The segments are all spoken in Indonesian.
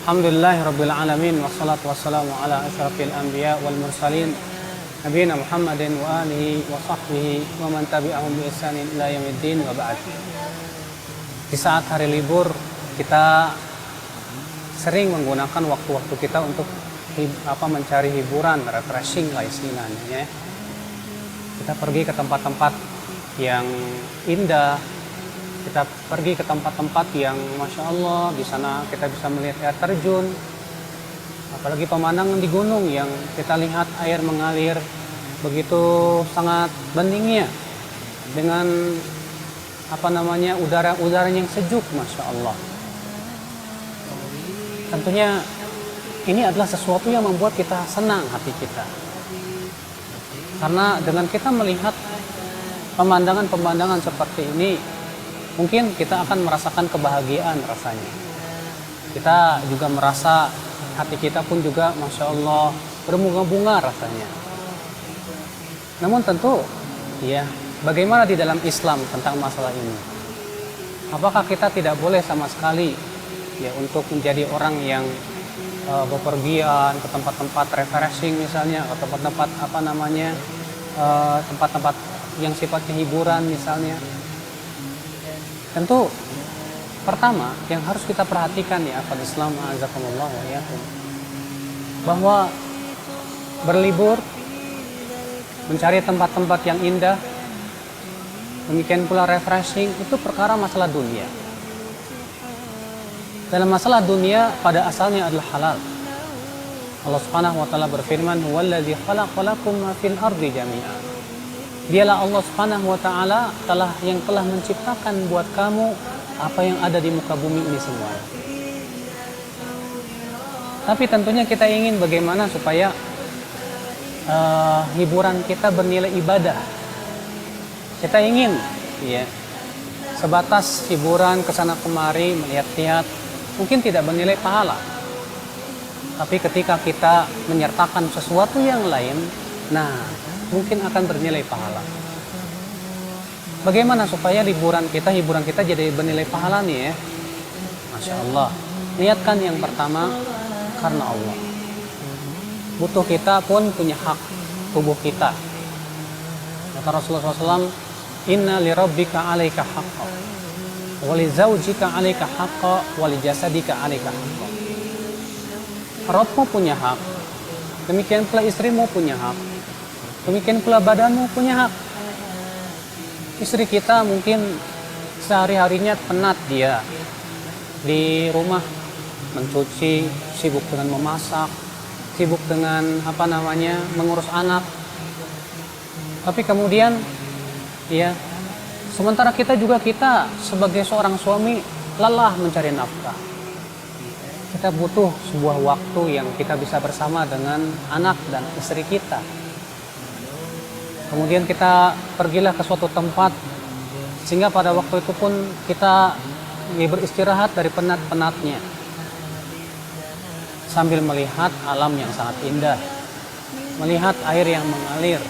Alhamdulillahirabbil alamin wassalatu wassalamu ala asyrafil anbiya wal mursalin nabiyina Muhammadin wa alihi wa sahbihi wa man tabi'ahum bi ihsanin ila yaumiddin wa ba'd. Di saat hari libur kita sering menggunakan waktu-waktu kita untuk mencari hiburan, refreshing lah istilahnya. Kita pergi ke tempat-tempat yang indah, kita pergi ke tempat-tempat yang Masya Allah di sana kita bisa melihat air terjun, apalagi pemandangan di gunung yang kita lihat air mengalir begitu sangat beningnya dengan udara yang sejuk, Masya Allah. Tentunya ini adalah sesuatu yang membuat kita senang hati kita, karena dengan kita melihat pemandangan-pemandangan seperti ini, mungkin kita akan merasakan kebahagiaan rasanya. Kita juga merasa hati kita pun juga Masya Allah berbunga-bunga rasanya. Namun tentu ya, bagaimana di dalam Islam tentang masalah ini? Apakah kita tidak boleh sama sekali ya untuk menjadi orang yang bepergian ke tempat-tempat refreshing misalnya, atau tempat-tempat tempat-tempat yang sifatnya hiburan misalnya? Tentu pertama yang harus kita perhatikan ya akhwat Islam azakumullah wa iyyakum, bahwa berlibur, mencari tempat-tempat yang indah, demikian pula refreshing, itu perkara masalah dunia. Dalam masalah dunia pada asalnya adalah halal. Allah Subhanahu wa taala berfirman, "Huwallazi khalaqalakum ma fil ardi jami'an." Dialah Allah Subhanahu wa taala yang telah menciptakan buat kamu apa yang ada di muka bumi ini semua. Tapi tentunya kita ingin bagaimana supaya hiburan kita bernilai ibadah. Kita ingin ya sebatas hiburan kesana kemari, melihat-lihat, mungkin tidak bernilai pahala. Tapi ketika kita menyertakan sesuatu yang lain, nah mungkin akan bernilai pahala. Bagaimana supaya hiburan kita jadi bernilai pahala nih ya? Masya Allah. Niatkan yang pertama karena Allah. Butuh kita pun punya hak, tubuh kita. Kata Rasulullah SAW, "Inna li rabbika alaika haqqa, wa li zawjika alaika haqqa, wa li jasadika alaika haqqa." Rabbmu punya hak, demikian pula istrimu punya hak, demikian pula badanmu punya hak. Istri kita mungkin sehari-harinya penat dia di rumah mencuci, sibuk dengan memasak, sibuk dengan mengurus anak. Tapi kemudian ya, sementara kita sebagai seorang suami lelah mencari nafkah. Kita butuh sebuah waktu yang kita bisa bersama dengan anak dan istri kita. Kemudian kita pergilah ke suatu tempat, sehingga pada waktu itu pun kita beristirahat dari penat-penatnya, sambil melihat alam yang sangat indah, melihat air yang mengalir,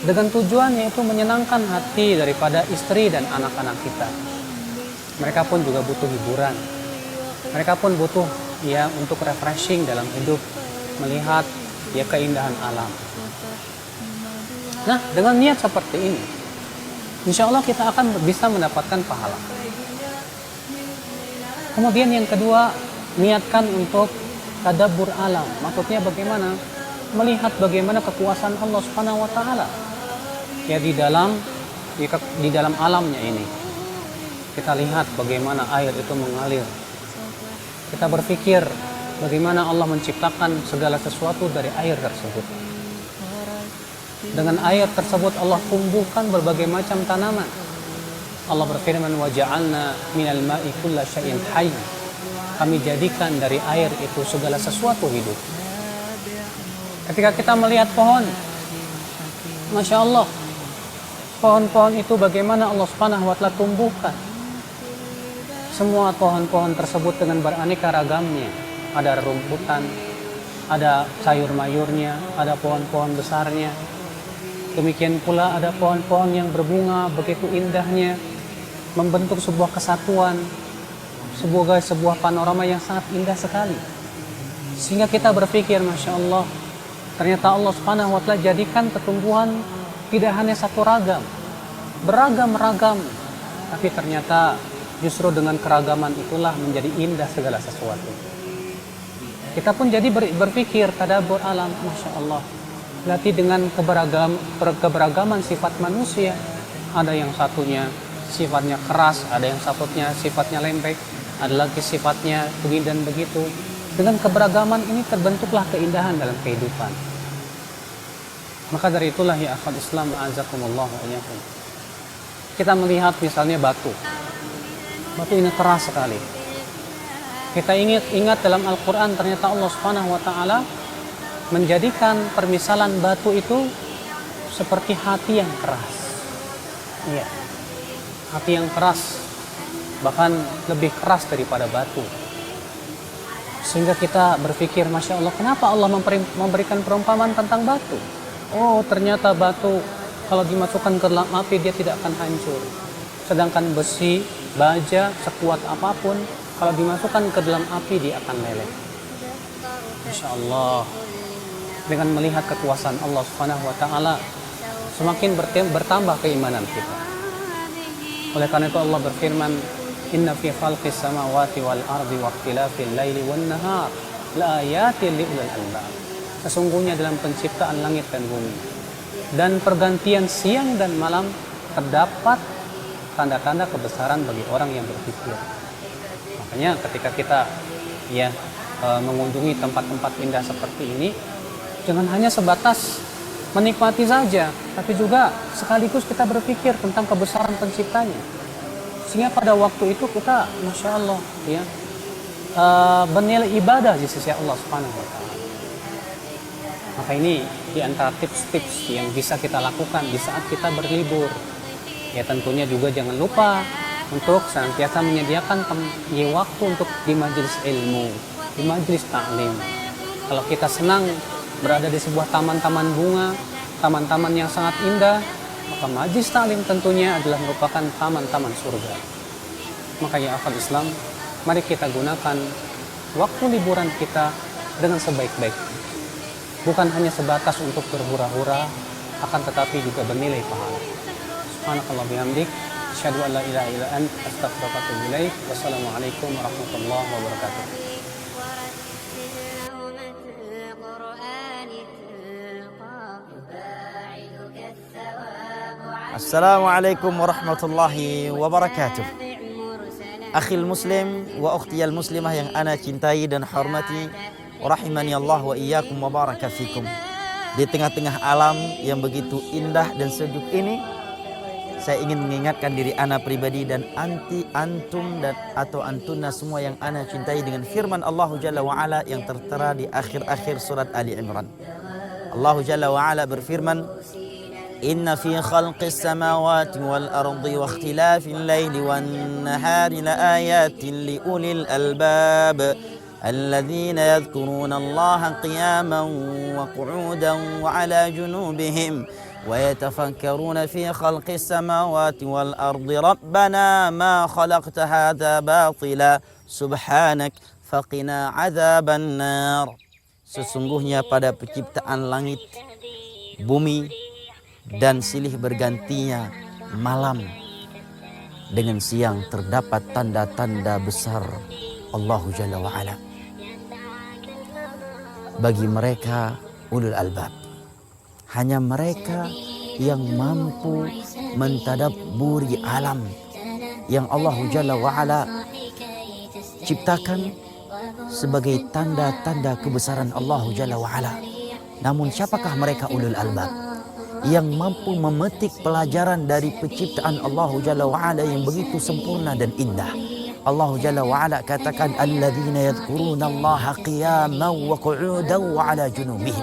dengan tujuannya itu menyenangkan hati daripada istri dan anak-anak kita. Mereka pun juga butuh hiburan, mereka pun butuh ya untuk refreshing dalam hidup, melihat ya keindahan alam. Nah, dengan niat seperti ini, insya Allah kita akan bisa mendapatkan pahala. Kemudian yang kedua, niatkan untuk tadabbur alam. Maksudnya bagaimana? Melihat bagaimana kekuasaan Allah Subhanahu wa taala ya di dalam alamnya ini. Kita lihat bagaimana air itu mengalir. Kita berpikir bagaimana Allah menciptakan segala sesuatu dari air tersebut. Dengan air tersebut Allah tumbuhkan berbagai macam tanaman. Allah berfirman, "Wa ja'alna minal ma'i kulla syai'in hayy." Kami jadikan dari air itu segala sesuatu hidup. Ketika kita melihat pohon, Masya Allah, pohon-pohon itu bagaimana Allah Subhanahu wa taala tumbuhkan. Semua pohon-pohon tersebut dengan beraneka ragamnya. Ada rumputan, ada sayur mayurnya, ada pohon-pohon besarnya. Demikian pula ada pohon-pohon yang berbunga begitu indahnya, membentuk sebuah kesatuan. sebuah panorama yang sangat indah sekali. Sehingga kita berpikir, Masya Allah, ternyata Allah Subhanahu wa Ta'ala jadikan pertumbuhan tidak hanya satu ragam, beragam-ragam, tapi ternyata justru dengan keragaman itulah menjadi indah segala sesuatu. Kita pun jadi berpikir tadabbur alam, Masya Allah. Berarti dengan keberagaman sifat manusia, ada yang satunya sifatnya keras, ada yang satunya sifatnya lembek, ada lagi sifatnya begini dan begitu. Dengan keberagaman ini terbentuklah keindahan dalam kehidupan. Maka dari itulah ya akhwat Islam, a'azakumullah wa iyyakum. Kita melihat misalnya batu. Batu ini keras sekali. Kita ingat dalam Al-Quran ternyata Allah Subhanahu wa Ta'ala menjadikan permisalan batu itu seperti hati yang keras. Iya, hati yang keras, bahkan lebih keras daripada batu. Sehingga kita berpikir, Masya Allah, kenapa Allah memberikan perumpamaan tentang batu? Oh, ternyata batu kalau dimasukkan ke dalam api dia tidak akan hancur. Sedangkan besi, baja, sekuat apapun, kalau dimasukkan ke dalam api dia akan meleleh. Masya Allah. Dengan melihat kekuasaan Allah Subhanahu wa Ta'ala, semakin bertambah keimanan kita. Oleh karena itu Allah berfirman, Inna fi khalqis samawati wal ardi wa ikhtilafil laili wan nahar la ayatin li ulil albab. Sesungguhnya dalam penciptaan langit dan bumi dan pergantian siang dan malam terdapat tanda-tanda kebesaran bagi orang yang berpikir. Makanya ketika kita mengunjungi tempat-tempat indah seperti ini, jangan hanya sebatas menikmati saja, tapi juga sekaligus kita berpikir tentang kebesaran penciptanya. Sehingga pada waktu itu kita, Masya Allah, bernilai ibadah di sisi Allah Subhanahu wa Ta'ala. Maka ini di antara tips-tips yang bisa kita lakukan di saat kita berlibur. Ya tentunya juga jangan lupa untuk senantiasa menyediakan waktu untuk di majelis ilmu, di majelis taklim. Kalau kita senang berada di sebuah taman-taman bunga, taman-taman yang sangat indah, maka majelis taklim tentunya adalah merupakan taman-taman surga. Maka ya akhwat Islam, mari kita gunakan waktu liburan kita dengan sebaik-baiknya. Bukan hanya sebatas untuk berhura-hura, akan tetapi juga bernilai pahala. Subhanakallah bihamdik, asyhadu an la ilaha illa anta, astaghfiruka wa atubu ilaik. Wassalamualaikum warahmatullahi wabarakatuh. Assalamualaikum warahmatullahi wabarakatuh. Akhil muslim wa ukhtiyal muslimah yang ana cintai dan hormati, rahimani Allah wa iyyakum wa baraka fikum. Di tengah-tengah alam yang begitu indah dan sejuk ini, saya ingin mengingatkan diri ana pribadi dan antum dan atau antuna semua yang ana cintai dengan firman Allah Jalla wa Ala yang tertera di akhir-akhir surat Ali Imran. Allah Jalla wa Ala berfirman, Inna fi khalqis samawati wal ardi wa ikhtilafil laili wan nahari la ayatin li ulil albab alladzina yadhkuruna Allaha qiyaman wa qu'udan wa 'ala junubihim wa yatafakkaruna fi khalqis samawati wal ardi rabbana ma khalaqta hadza batila subhanak faqina 'adzaban nar. Sesungguhnya pada penciptaan langit, bumi dan silih bergantinya malam dengan siang terdapat tanda-tanda besar Allahu Jalla wa Ala bagi mereka ulul albab. Hanya mereka yang mampu mentadabburi alam yang Allahu Jalla wa Ala ciptakan sebagai tanda-tanda kebesaran Allahu Jalla wa Ala. Namun siapakah mereka ulul albab? Yang mampu memetik pelajaran dari penciptaan Allahu Jalla wa'ala yang begitu sempurna dan indah. Allahu Jalla wa'ala katakan, alladzina yadhkuruna Allaha qiyaman wa qu'udan wa 'ala junubihim,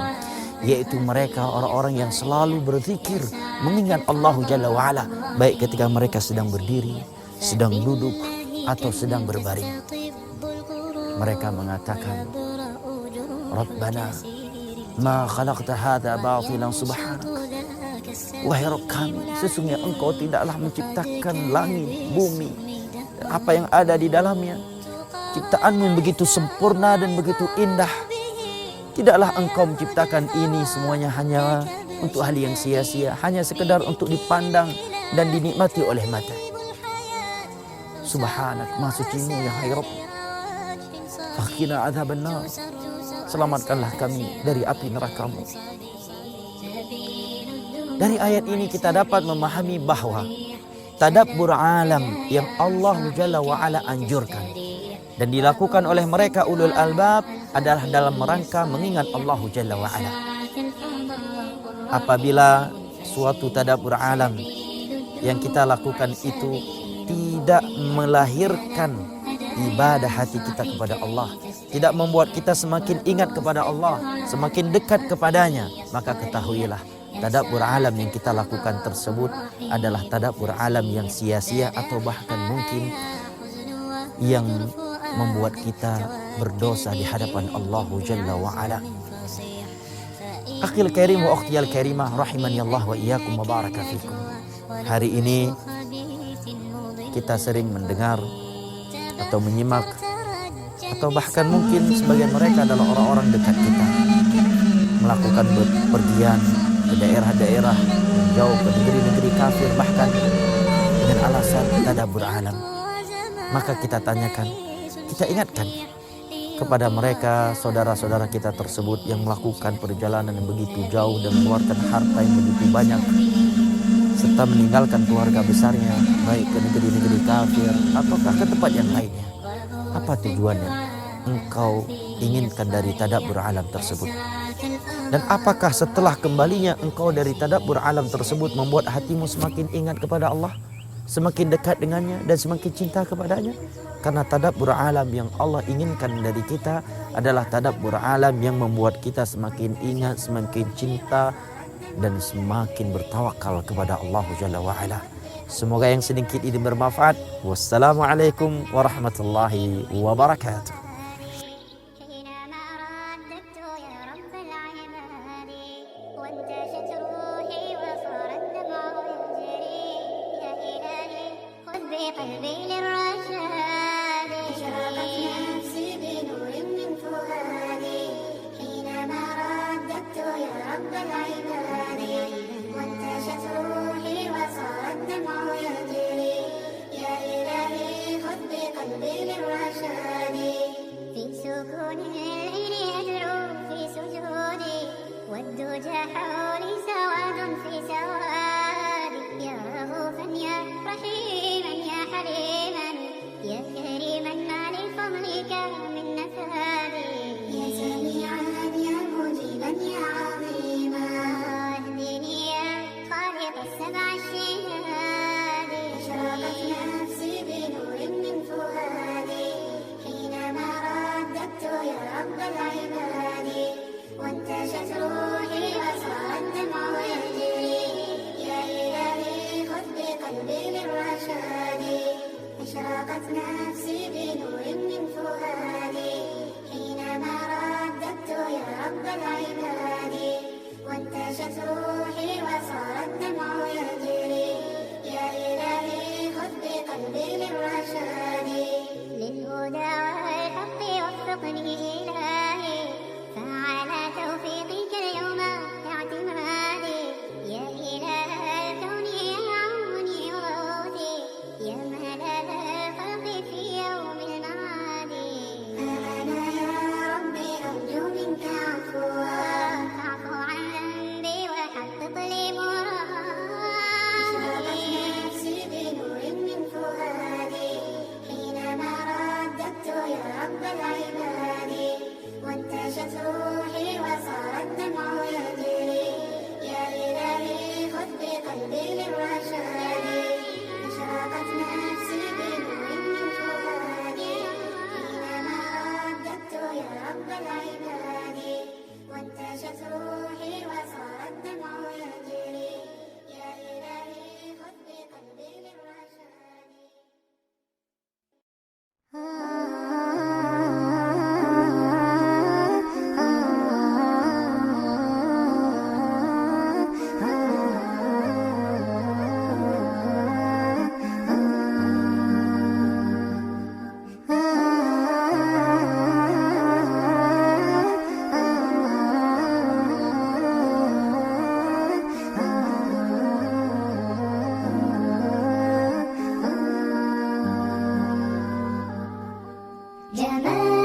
yaitu mereka orang-orang yang selalu berzikir mengingat Allahu Jalla wa'ala, baik ketika mereka sedang berdiri, sedang duduk atau sedang berbaring. Mereka mengatakan, Rabbana ma khalaqta hadza batilan subhanak. Wahai Rabb kami, sesungguhnya Engkau tidaklah menciptakan langit, bumi, apa yang ada di dalamnya Ciptaanmu yang begitu sempurna dan begitu indah. Tidaklah engkau menciptakan ini semuanya hanya untuk hal yang sia-sia, hanya sekedar untuk dipandang dan dinikmati oleh mata. Subhanak, maha sucimu ya hai Rabb. Fakhina adzaban nar. Selamatkanlah kami dari api neraka-Mu. Dari ayat ini kita dapat memahami bahwa tadabbur alam yang Allah Jalla wa Ala anjurkan dan dilakukan oleh mereka ulul albab adalah dalam rangka mengingat Allah Jalla wa Ala. Apabila suatu tadabbur alam yang kita lakukan itu tidak melahirkan ibadah hati kita kepada Allah, tidak membuat kita semakin ingat kepada Allah, semakin dekat kepadanya, maka ketahuilah tadabbur alam yang kita lakukan tersebut adalah tadabbur alam yang sia-sia atau bahkan mungkin yang membuat kita berdosa di hadapan Allah Jalla wa Ala. Akhil karim wa ukhtiyal karimah rahimani Allah wa iyyakum wa baraka fikum. Hari ini kita sering mendengar atau menyimak atau bahkan mungkin sebagian mereka adalah orang-orang dekat kita melakukan bepergian ke daerah-daerah jauh ke negeri-negeri kafir bahkan dengan alasan tadabbur alam. Maka kita tanyakan, kita ingatkan kepada mereka saudara-saudara kita tersebut yang melakukan perjalanan yang begitu jauh dan mengeluarkan harta yang begitu banyak serta meninggalkan keluarga besarnya baik ke negeri-negeri kafir ataukah ke tempat yang lainnya. Apa tujuannya engkau inginkan dari tadabbur alam tersebut? Dan apakah setelah kembalinya engkau dari tadabbur alam tersebut membuat hatimu semakin ingat kepada Allah, semakin dekat dengannya dan semakin cinta kepadanya? Karena tadabbur alam yang Allah inginkan dari kita adalah tadabbur alam yang membuat kita semakin ingat, semakin cinta dan semakin bertawakal kepada Allah Jalla wa Ala. Semoga yang sedikit ini bermanfaat. Wassalamualaikum warahmatullahi wabarakatuh. قلبي للرشاد اشرقت نفسي بنور من فؤادي حينما رددت يا رب العباد وانتشت روحي وصار الدمع يجري يا إلهي خذ بقلبي للرشاد في سكون الليل أدعو في سجودي والدجى حولي سواد في سوادي يا رؤوفا يا رحيما يا حليما يا كريما ما لفضلك من نفادي يا سميعا يا مجيبا يا عظيما اهدني يا خالق السبع الشهاد اشرقت نفسي بنور من فؤادي حينما رددت يا رب العباد وانتشت روحي وصار الدمع يجري يا إلهي خذ بقلبي للرشاد اشرقت نفسي بنور من فؤادي حينما رددت يا رب العباد وانتشت روحي وصار الدمع يجري يا إلهي خذ بقلبي للرشاد للهدى والحق وفقني إلهي فعلى توفيقك اليوم اعتمادي يا إله الكون يا عوني وغوثي يا ملاذ الخلق في يوم المعاد أنا يا ربي أرجو منك عفوا فاعف عن ذنبي وحقق لي مرادي نفسي بنور من فؤادي حينما رددت يا رب العباد جمال